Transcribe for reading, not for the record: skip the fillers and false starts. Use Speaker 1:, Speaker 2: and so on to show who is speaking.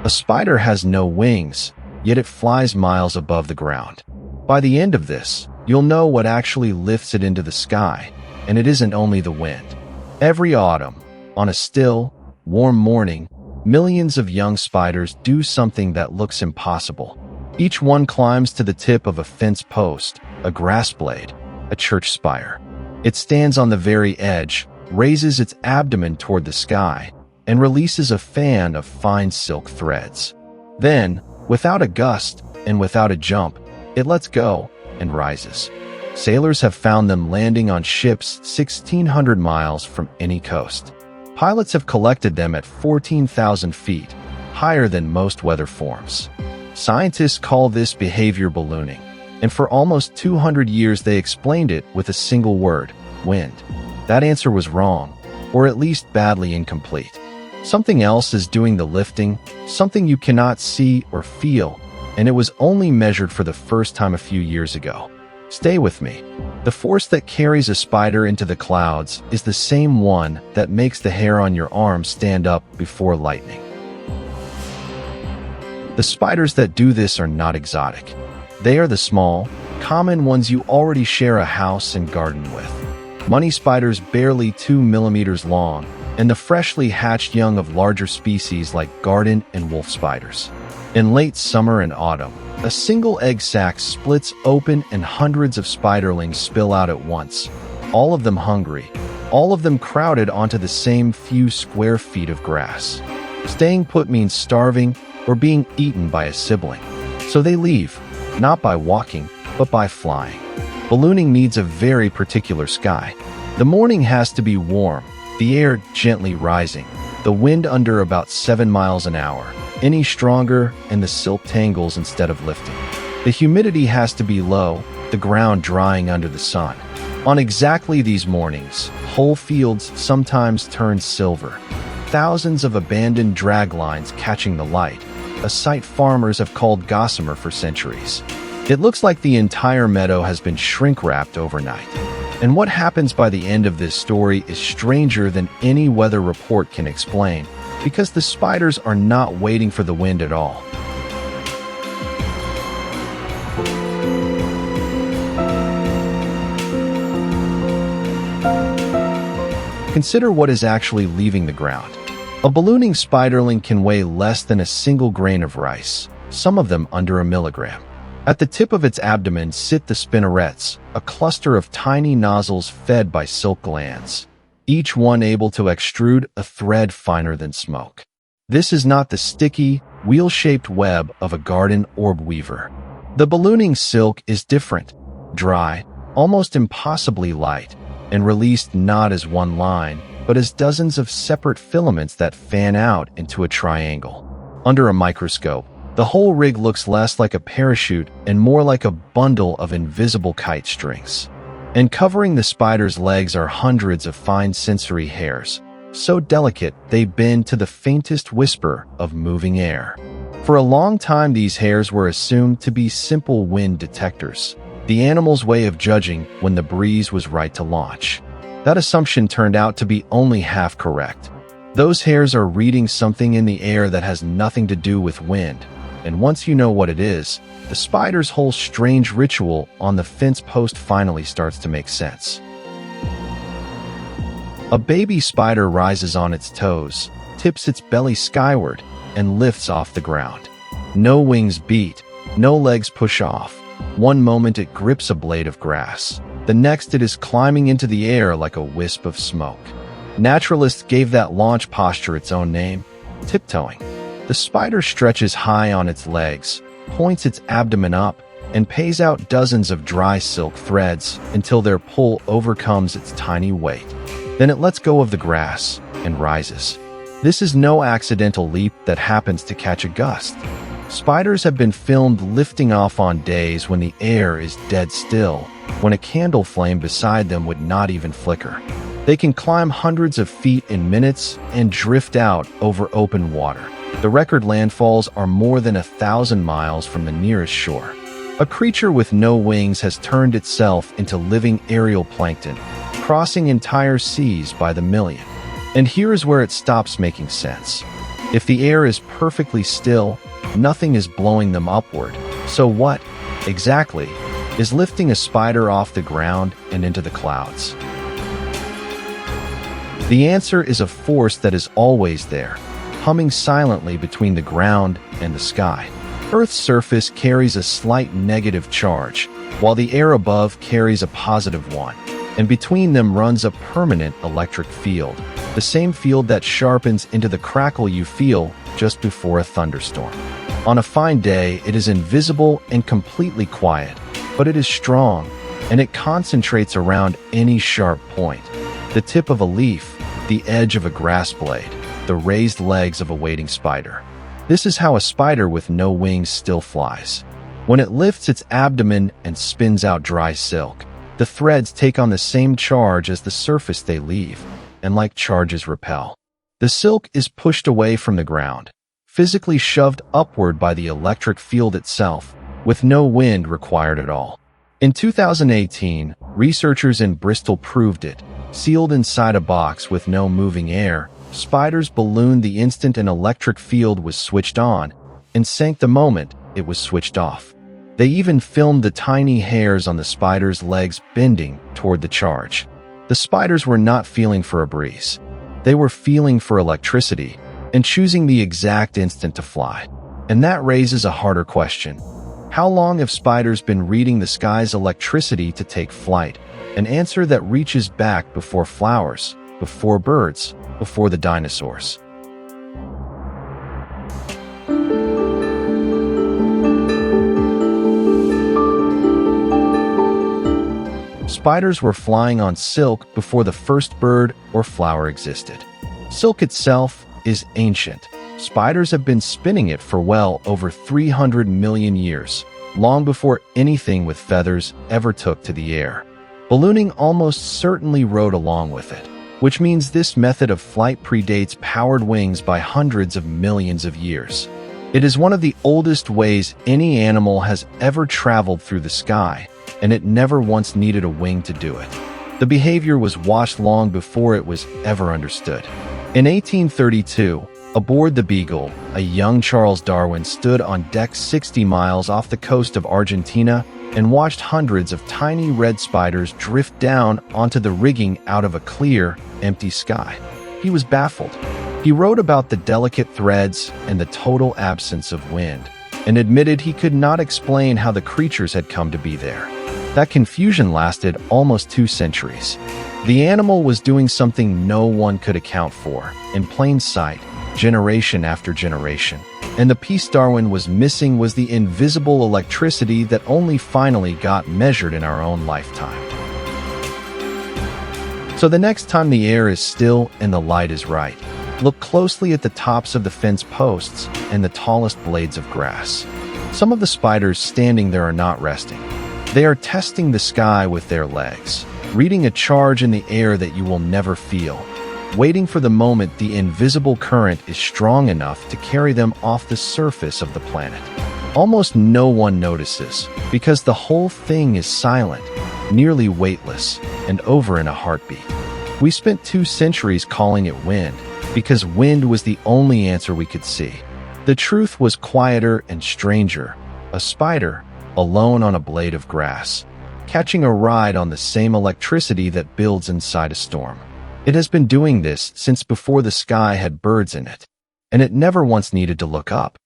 Speaker 1: A spider has no wings, yet it flies miles above the ground. By the end of this, you'll know what actually lifts it into the sky, and it isn't only the wind. Every autumn, on a still, warm morning, millions of young spiders do something that looks impossible. Each one climbs to the tip of a fence post, a grass blade, a church spire. It stands on the very edge, raises its abdomen toward the sky, and releases a fan of fine silk threads. Then, without a gust and without a jump, it lets go and rises. Sailors have found them landing on ships 1,600 miles from any coast. Pilots have collected them at 14,000 feet, higher than most weather forms. Scientists call this behavior ballooning, and for almost 200 years they explained it with a single word: wind. That answer was wrong, or at least badly incomplete. Something else is doing the lifting, something you cannot see or feel, and it was only measured for the first time a few years ago. Stay with me. The force that carries a spider into the clouds is the same one that makes the hair on your arm stand up before lightning. The spiders that do this are not exotic. They are the small, common ones you already share a house and garden with. Money spiders barely 2 millimeters long, and the freshly hatched young of larger species like garden and wolf spiders. In late summer and autumn, a single egg sac splits open and hundreds of spiderlings spill out at once, all of them hungry, all of them crowded onto the same few square feet of grass. Staying put means starving or being eaten by a sibling. So they leave, not by walking, but by flying. Ballooning needs a very particular sky. The morning has to be warm, the air gently rising, the wind under about 7 miles an hour. Any stronger, and the silk tangles instead of lifting. The humidity has to be low, the ground drying under the sun. On exactly these mornings, whole fields sometimes turn silver. Thousands of abandoned drag lines catching the light, a sight farmers have called gossamer for centuries. It looks like the entire meadow has been shrink-wrapped overnight. And what happens by the end of this story is stranger than any weather report can explain, because the spiders are not waiting for the wind at all. Consider what is actually leaving the ground. A ballooning spiderling can weigh less than a single grain of rice, some of them under a milligram. At the tip of its abdomen sit the spinnerets, a cluster of tiny nozzles fed by silk glands, each one able to extrude a thread finer than smoke. This is not the sticky, wheel-shaped web of a garden orb weaver. The ballooning silk is different, dry, almost impossibly light, and released not as one line, but as dozens of separate filaments that fan out into a triangle. Under a microscope, the whole rig looks less like a parachute and more like a bundle of invisible kite strings. And covering the spider's legs are hundreds of fine sensory hairs, so delicate they bend to the faintest whisper of moving air. For a long time, these hairs were assumed to be simple wind detectors, the animal's way of judging when the breeze was right to launch. That assumption turned out to be only half correct. Those hairs are reading something in the air that has nothing to do with wind, and once you know what it is, the spider's whole strange ritual on the fence post finally starts to make sense. A baby spider rises on its toes, tips its belly skyward, and lifts off the ground. No wings beat, no legs push off. One moment it grips a blade of grass. The next it is climbing into the air like a wisp of smoke. Naturalists gave that launch posture its own name, tiptoeing. The spider stretches high on its legs, points its abdomen up, and pays out dozens of dry silk threads until their pull overcomes its tiny weight. Then it lets go of the grass and rises. This is no accidental leap that happens to catch a gust. Spiders have been filmed lifting off on days when the air is dead still, when a candle flame beside them would not even flicker. They can climb hundreds of feet in minutes and drift out over open water. The record landfalls are more than 1,000 miles from the nearest shore. A creature with no wings has turned itself into living aerial plankton, crossing entire seas by the million. And here is where it stops making sense. If the air is perfectly still, nothing is blowing them upward. So what, exactly, is lifting a spider off the ground and into the clouds? The answer is a force that is always there, humming silently between the ground and the sky. Earth's surface carries a slight negative charge, while the air above carries a positive one, and between them runs a permanent electric field, the same field that sharpens into the crackle you feel just before a thunderstorm. On a fine day, it is invisible and completely quiet, but it is strong, and it concentrates around any sharp point. The tip of a leaf, the edge of a grass blade, the raised legs of a waiting spider. This is how a spider with no wings still flies. When it lifts its abdomen and spins out dry silk, the threads take on the same charge as the surface they leave, and like charges repel. The silk is pushed away from the ground, physically shoved upward by the electric field itself, with no wind required at all. In 2018, researchers in Bristol proved it. Sealed inside a box with no moving air, spiders ballooned the instant an electric field was switched on, and sank the moment it was switched off. They even filmed the tiny hairs on the spider's legs bending toward the charge. The spiders were not feeling for a breeze. They were feeling for electricity and choosing the exact instant to fly. And that raises a harder question. How long have spiders been reading the sky's electricity to take flight? An answer that reaches back before flowers, before birds, before the dinosaurs. Spiders were flying on silk before the first bird or flower existed. Silk itself is ancient. Spiders have been spinning it for well over 300 million years, long before anything with feathers ever took to the air. Ballooning almost certainly rode along with it, which means this method of flight predates powered wings by hundreds of millions of years. It is one of the oldest ways any animal has ever traveled through the sky, and it never once needed a wing to do it. The behavior was watched long before it was ever understood. In 1832, aboard the Beagle, a young Charles Darwin stood on deck 60 miles off the coast of Argentina and watched hundreds of tiny red spiders drift down onto the rigging out of a clear, empty sky. He was baffled. He wrote about the delicate threads and the total absence of wind, and admitted he could not explain how the creatures had come to be there. That confusion lasted almost 2 centuries. The animal was doing something no one could account for, in plain sight, generation after generation. And the piece Darwin was missing was the invisible electricity that only finally got measured in our own lifetime. So the next time the air is still and the light is right, look closely at the tops of the fence posts and the tallest blades of grass. Some of the spiders standing there are not resting. They are testing the sky with their legs, reading a charge in the air that you will never feel, waiting for the moment the invisible current is strong enough to carry them off the surface of the planet. Almost no one notices, because the whole thing is silent, nearly weightless, and over in a heartbeat. We spent 2 centuries calling it wind, because wind was the only answer we could see. The truth was quieter and stranger. A spider, alone on a blade of grass, catching a ride on the same electricity that builds inside a storm. It has been doing this since before the sky had birds in it, and it never once needed to look up.